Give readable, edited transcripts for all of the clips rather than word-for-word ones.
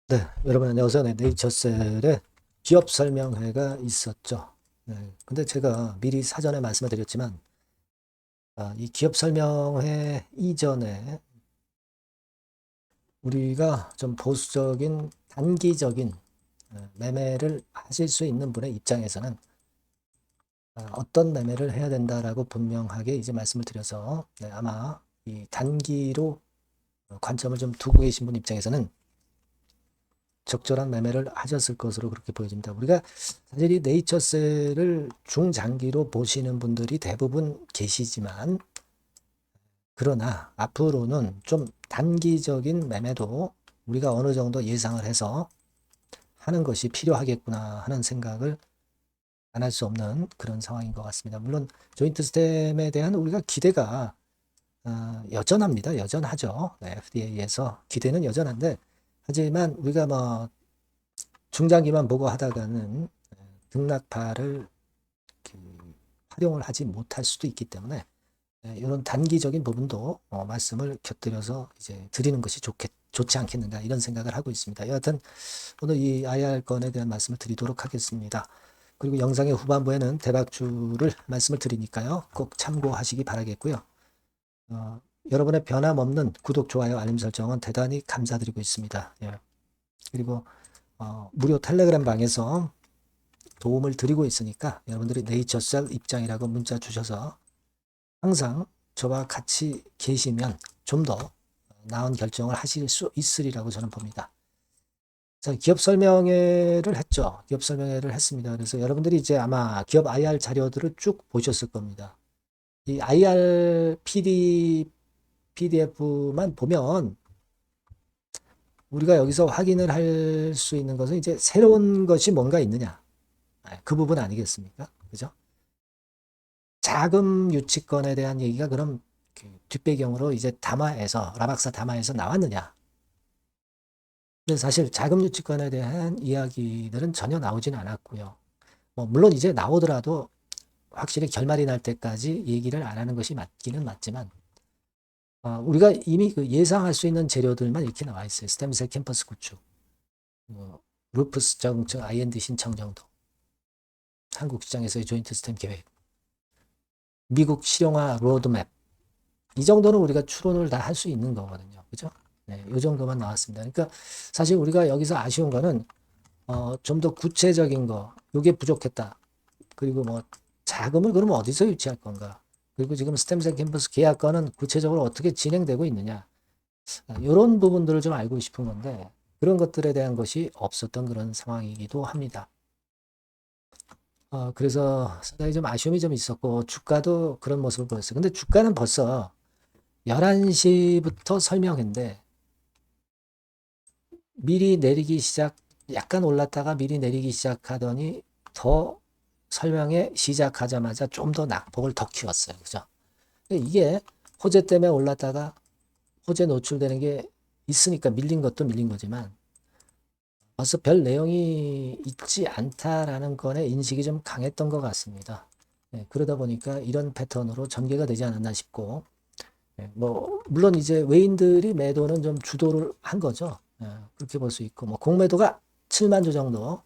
네, 여러분 안녕하세요. 네, 네이처셀의 기업 설명회가 있었죠. 네, 근데 제가 미리 사전에 말씀을 드렸지만, 이 기업 설명회 이전에 우리가 좀 보수적인 단기적인 매매를 하실 수 있는 분의 입장에서는 어떤 매매를 해야 된다라고 분명하게 이제 말씀을 드려서, 네, 아마 이 단기로 관점을 좀 두고 계신 분 입장에서는 적절한 매매를 하셨을 것으로 그렇게 보여집니다. 우리가 사실 이 네이처셀을 중장기로 보시는 분들이 대부분 계시지만, 그러나 앞으로는 좀 단기적인 매매도 우리가 어느 정도 예상을 해서 하는 것이 필요하겠구나 하는 생각을 안 할 수 없는 그런 상황인 것 같습니다. 물론 조인트 스템에 대한 우리가 기대가 여전합니다. 여전하죠. 네, FDA에서 기대는 여전한데, 하지만 우리가 뭐 중장기만 보고 하다가는 등락파를 활용을 하지 못할 수도 있기 때문에 이런 단기적인 부분도 말씀을 곁들여서 이제 드리는 것이 좋지 않겠는가 이런 생각을 하고 있습니다. 여하튼 오늘 이 IR 건에 대한 말씀을 드리도록 하겠습니다. 그리고 영상의 후반부에는 대박주를 말씀을 드리니까요. 꼭 참고하시기 바라겠고요. 여러분의 변함없는 구독, 좋아요, 알림 설정은 대단히 감사드리고 있습니다. 예. 그리고 무료 텔레그램 방에서 도움을 드리고 있으니까 여러분들이 네이처셀 입장이라고 문자 주셔서 항상 저와 같이 계시면 좀 더 나은 결정을 하실 수 있으리라고 저는 봅니다. 자, 기업 설명회를 했죠. 기업 설명회를 했습니다. 그래서 여러분들이 이제 아마 기업 IR 자료들을 쭉 보셨을 겁니다. 이 IR PDF만 보면 우리가 여기서 확인을 할 수 있는 것은 이제 새로운 것이 뭔가 있느냐. 그 부분 아니겠습니까? 그죠? 자금 유치권에 대한 얘기가 그럼 그 뒷배경으로 이제 담화에서 라박사 담화에서 나왔느냐? 근데 사실 자금 유치권에 대한 이야기들은 전혀 나오진 않았고요. 뭐 물론 이제 나오더라도 확실히 결말이 날 때까지 얘기를 안 하는 것이 맞기는 맞지만 우리가 이미 그 예상할 수 있는 재료들만 이렇게 나와 있어요. 스템셀 캠퍼스 구축, 뭐, 루프스 정책, IND 신청 정도, 한국 시장에서의 조인트 스템 계획, 미국 실용화 로드맵 이 정도는 우리가 추론을 다 할 수 있는 거거든요. 그죠? 네, 이 정도만 나왔습니다. 그러니까 사실 우리가 여기서 아쉬운 거는 좀 더 구체적인 거, 이게 부족했다. 그리고 뭐 자금을 그러면 어디서 유치할 건가? 그리고 지금 스템셀 캠퍼스 계약건은 구체적으로 어떻게 진행되고 있느냐? 이런 부분들을 좀 알고 싶은 건데 그런 것들에 대한 것이 없었던 그런 상황이기도 합니다. 그래서 상당히 좀 아쉬움이 좀 있었고 주가도 그런 모습을 보였어요. 근데 주가는 벌써 11시부터 설명인데 미리 내리기 시작, 약간 올랐다가 미리 내리기 시작하더니 더 설명회 시작하자마자 좀 더 낙폭을 더 키웠어요. 그죠? 이게 호재 때문에 올랐다가 호재 노출되는 게 있으니까 밀린 것도 밀린 거지만 벌써 별 내용이 있지 않다라는 거에 인식이 좀 강했던 것 같습니다. 네, 그러다 보니까 이런 패턴으로 전개가 되지 않았나 싶고, 네, 뭐 물론 이제 외인들이 매도는 좀 주도를 한 거죠. 네, 그렇게 볼 수 있고, 뭐 공매도가 7만 주 정도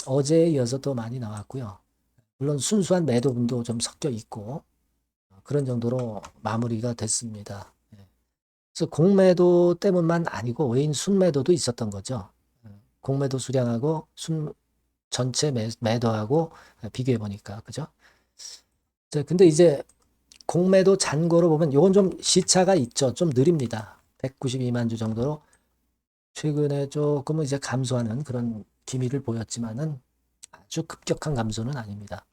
어제에 이어서 또 많이 나왔고요. 물론 순수한 매도분도 좀 섞여 있고 그런 정도로 마무리가 됐습니다. 네. 그래서 공매도 때문만 아니고 외인 순매도도 있었던 거죠. 공매도 수량하고 전체 매도하고 비교해 보니까 그죠? 자, 근데 이제 공매도 잔고로 보면 요건 좀 시차가 있죠. 좀 느립니다. 192만 주 정도로 최근에 조금은 이제 감소하는 그런 기미를 보였지만은 아주 급격한 감소는 아닙니다.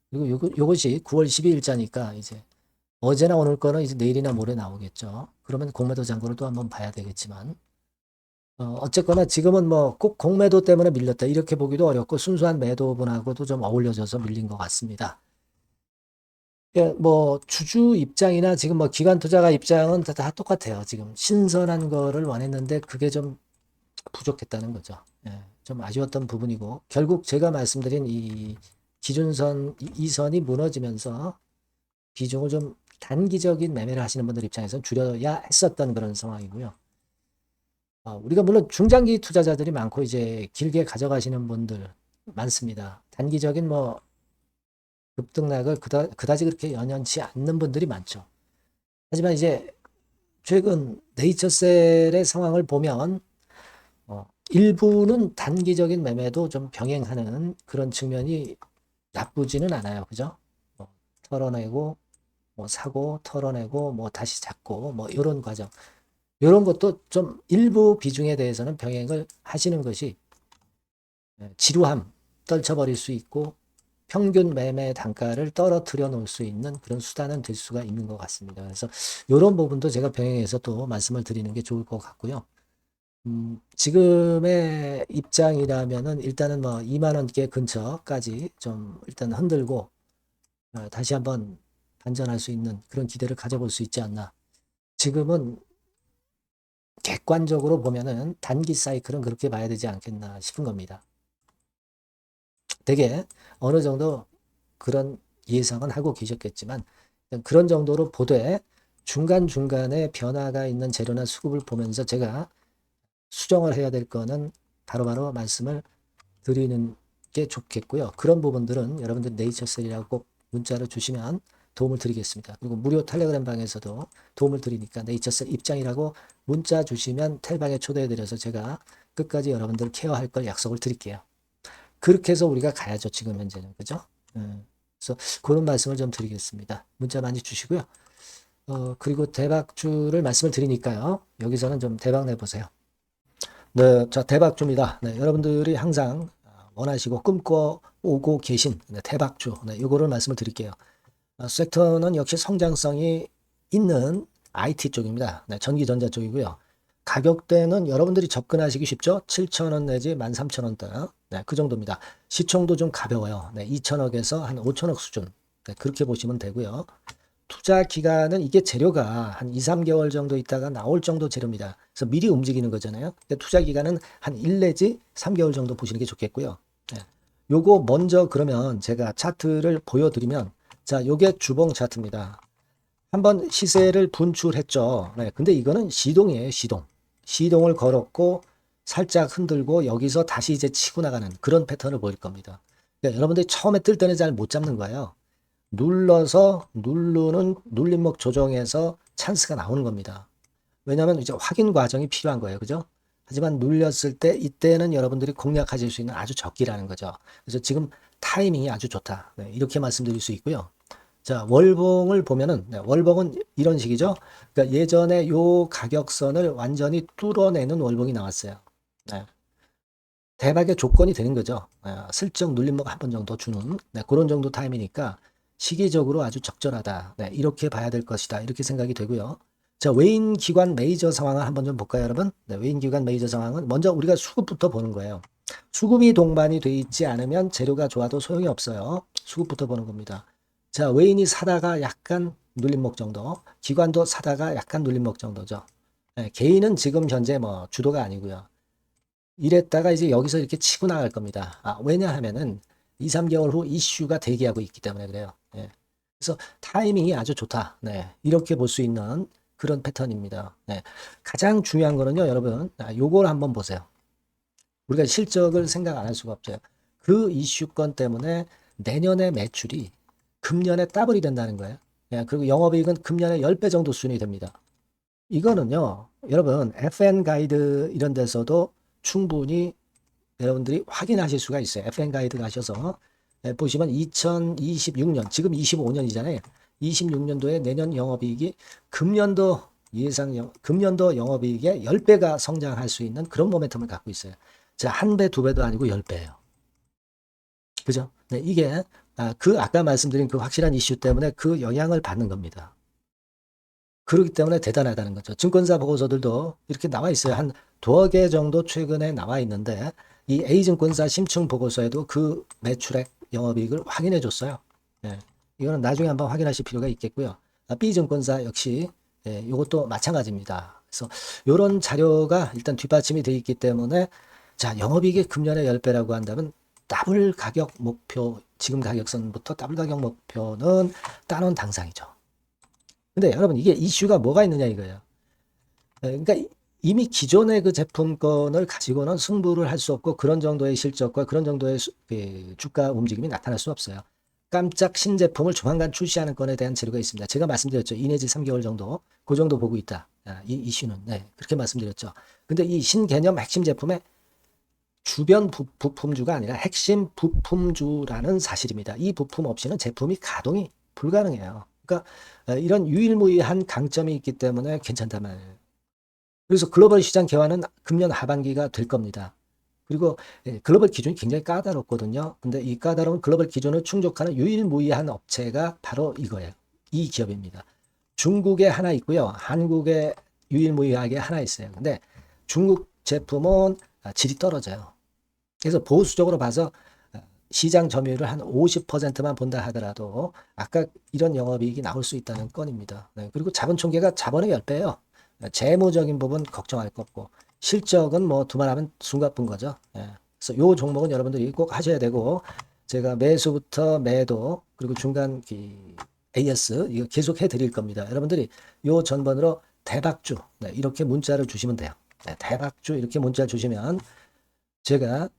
그리고 요것이 9월 12일자니까 이제 어제나 오늘 거는 이제 내일이나 모레 나오겠죠. 그러면 공매도 잔고를 또 한번 봐야 되겠지만 어쨌거나 지금은 뭐 꼭 공매도 때문에 밀렸다 이렇게 보기도 어렵고 순수한 매도분하고도 좀 어울려져서 밀린 것 같습니다. 예, 뭐 주주 입장이나 지금 뭐 기관 투자가 입장은 다 똑같아요. 지금 신선한 거를 원했는데 그게 좀 부족했다는 거죠. 예, 좀 아쉬웠던 부분이고 결국 제가 말씀드린 이 기준선 이 선이 무너지면서 비중을 좀 단기적인 매매를 하시는 분들 입장에서는 줄여야 했었던 그런 상황이고요. 우리가 물론 중장기 투자자들이 많고 이제 길게 가져가시는 분들 많습니다. 단기적인 뭐 급등락을 그다지 그렇게 연연치 않는 분들이 많죠. 하지만 이제 최근 네이처셀의 상황을 보면 일부는 단기적인 매매도 좀 병행하는 그런 측면이 나쁘지는 않아요. 그죠? 털어내고 뭐 사고 털어내고 뭐 다시 잡고 뭐 이런 과정. 이런 것도 좀 일부 비중에 대해서는 병행을 하시는 것이 지루함 떨쳐버릴 수 있고 평균 매매 단가를 떨어뜨려 놓을 수 있는 그런 수단은 될 수가 있는 것 같습니다. 그래서 이런 부분도 제가 병행해서 또 말씀을 드리는 게 좋을 것 같고요. 지금의 입장이라면은 일단은 뭐 2만 원대 근처까지 좀 일단 흔들고 다시 한번 반전할 수 있는 그런 기대를 가져볼 수 있지 않나. 지금은 객관적으로 보면은 단기 사이클은 그렇게 봐야 되지 않겠나 싶은 겁니다. 되게 어느 정도 그런 예상은 하고 계셨겠지만 그런 정도로 보되 중간중간에 변화가 있는 재료나 수급을 보면서 제가 수정을 해야 될 거는 바로바로 말씀을 드리는 게 좋겠고요. 그런 부분들은 여러분들 네이처셀이라고 꼭 문자로 주시면 도움을 드리겠습니다. 그리고 무료 텔레그램 방에서도 도움을 드리니까 네이처셀 입장이라고 문자 주시면 텔방에 초대해드려서 제가 끝까지 여러분들 케어할 걸 약속을 드릴게요. 그렇게 해서 우리가 가야죠. 지금 현재는. 그죠? 그래서 그런 말씀을 좀 드리겠습니다. 문자 많이 주시고요. 그리고 대박주를 말씀을 드리니까요. 여기서는 좀 대박 내보세요. 네, 자, 대박주입니다. 네, 여러분들이 항상 원하시고 꿈꿔오고 계신 대박주. 네, 요거를 말씀을 드릴게요. 섹터는 역시 성장성이 있는 IT 쪽입니다. 네, 전기전자 쪽이고요. 가격대는 여러분들이 접근하시기 쉽죠? 7,000원 내지 13,000원대. 네, 그 정도입니다. 시총도 좀 가벼워요. 네, 2천억에서 한 5천억 수준. 네, 그렇게 보시면 되고요. 투자 기간은 이게 재료가 한 2, 3개월 정도 있다가 나올 정도 재료입니다. 그래서 미리 움직이는 거잖아요. 투자 기간은 한 1 내지 3개월 정도 보시는 게 좋겠고요. 네. 요거 먼저 그러면 제가 차트를 보여드리면 자, 요게 주봉 차트입니다. 한번 시세를 분출했죠. 네, 근데 이거는 시동이에요, 시동. 시동을 걸었고 살짝 흔들고 여기서 다시 이제 치고 나가는 그런 패턴을 보일 겁니다. 그러니까 여러분들이 처음에 뜰 때는 잘 못 잡는 거예요. 눌러서 누르는 눌림목 조정에서 찬스가 나오는 겁니다. 왜냐하면 이제 확인 과정이 필요한 거예요. 그죠? 하지만 눌렸을 때 이때는 여러분들이 공략하실 수 있는 아주 적기라는 거죠. 그래서 지금 타이밍이 아주 좋다. 네, 이렇게 말씀드릴 수 있고요. 자, 월봉을 보면은 네, 월봉은 이런 식이죠. 그러니까 예전에 요 가격선을 완전히 뚫어내는 월봉이 나왔어요. 네. 대박의 조건이 되는 거죠. 슬쩍 눌림목 한 번 정도 주는 네, 그런 정도 타임이니까 시기적으로 아주 적절하다. 네, 이렇게 봐야 될 것이다. 이렇게 생각이 되고요. 자, 외인 기관 메이저 상황을 한번 좀 볼까요, 여러분? 네, 외인 기관 메이저 상황은 먼저 우리가 수급부터 보는 거예요. 수급이 동반이 돼 있지 않으면 재료가 좋아도 소용이 없어요. 수급부터 보는 겁니다. 자, 외인이 사다가 약간 눌림목 정도, 기관도 사다가 약간 눌림목 정도죠. 네, 개인은 지금 현재 뭐 주도가 아니고요. 이랬다가 이제 여기서 이렇게 치고 나갈 겁니다. 왜냐하면은 2, 3개월 후 이슈가 대기하고 있기 때문에 그래요. 예. 그래서 타이밍이 아주 좋다. 네. 이렇게 볼 수 있는 그런 패턴입니다. 네. 가장 중요한 거는요, 여러분. 요걸 한번 보세요. 우리가 실적을 생각 안 할 수가 없어요. 그 이슈건 때문에 내년의 매출이 금년에 더블이 된다는 거예요. 예. 그리고 영업이익은 금년에 10배 정도 수준이 됩니다. 이거는요, 여러분, FN 가이드 이런 데서도 충분히 여러분들이 확인하실 수가 있어요. FN 가이드 가셔서 보시면 2026년, 지금 25년이잖아요. 26년도에 내년 영업이익이 금년도 영업이익의 10배가 성장할 수 있는 그런 모멘텀을 갖고 있어요. 자, 한 배, 두 배도 아니고 10배예요. 그죠? 네, 이게 아까 말씀드린 그 확실한 이슈 때문에 그 영향을 받는 겁니다. 그렇기 때문에 대단하다는 거죠. 증권사 보고서들도 이렇게 나와 있어요. 한 두어 개 정도 최근에 나와 있는데 이 A증권사 심층 보고서에도 그 매출액 영업이익을 확인해 줬어요. 예. 이거는 나중에 한번 확인하실 필요가 있겠고요. B증권사 역시 예, 이것도 마찬가지입니다. 그래서 이런 자료가 일단 뒷받침이 되어 있기 때문에 자, 영업이익이 금년에 10배라고 한다면 더블 가격 목표, 지금 가격선부터 더블 가격 목표는 따놓은 당상이죠. 근데 여러분 이게 이슈가 뭐가 있느냐 이거예요. 그러니까 이미 기존의 그 제품권을 가지고는 승부를 할 수 없고 그런 정도의 실적과 그런 정도의 그 주가 움직임이 나타날 수 없어요. 깜짝 신제품을 조만간 출시하는 건에 대한 재료가 있습니다. 제가 말씀드렸죠. 2 내지 3개월 정도, 그 정도 보고 있다. 이 이슈는. 네, 그렇게 말씀드렸죠. 근데 이 신개념 핵심 제품의 주변 부품주가 아니라 핵심 부품주라는 사실입니다. 이 부품 없이는 제품이 가동이 불가능해요. 그러니까 이런 유일무이한 강점이 있기 때문에 괜찮단 말이에요. 그래서 글로벌 시장 개화는 금년 하반기가 될 겁니다. 그리고 글로벌 기준이 굉장히 까다롭거든요. 근데 이 까다로운 글로벌 기준을 충족하는 유일무이한 업체가 바로 이거예요. 이 기업입니다. 중국에 하나 있고요. 한국에 유일무이하게 하나 있어요. 근데 중국 제품은 질이 떨어져요. 그래서 보수적으로 봐서 시장 점유율을 한 50%만 본다 하더라도 아까 이런 영업이익이 나올 수 있다는 건입니다. 네, 그리고 자본 총계가 자본의 10배예요. 재무적인 부분 걱정할 거 없고 실적은 뭐 두말하면 숨가쁜 거죠. 예. 그래서 요 종목은 여러분들이 꼭 하셔야 되고 제가 매수부터 매도 그리고 중간 AS 이거 계속 해드릴 겁니다. 여러분들이 요 전번으로 대박주 네, 이렇게 문자를 주시면 돼요. 네, 대박주 이렇게 문자 주시면 제가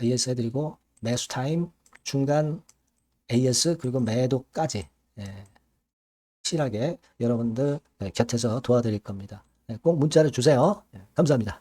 AS 해드리고 매수 타임 중간 AS 그리고 매도까지 예, 확실하게 여러분들 곁에서 도와드릴 겁니다. 꼭 문자를 주세요. 감사합니다.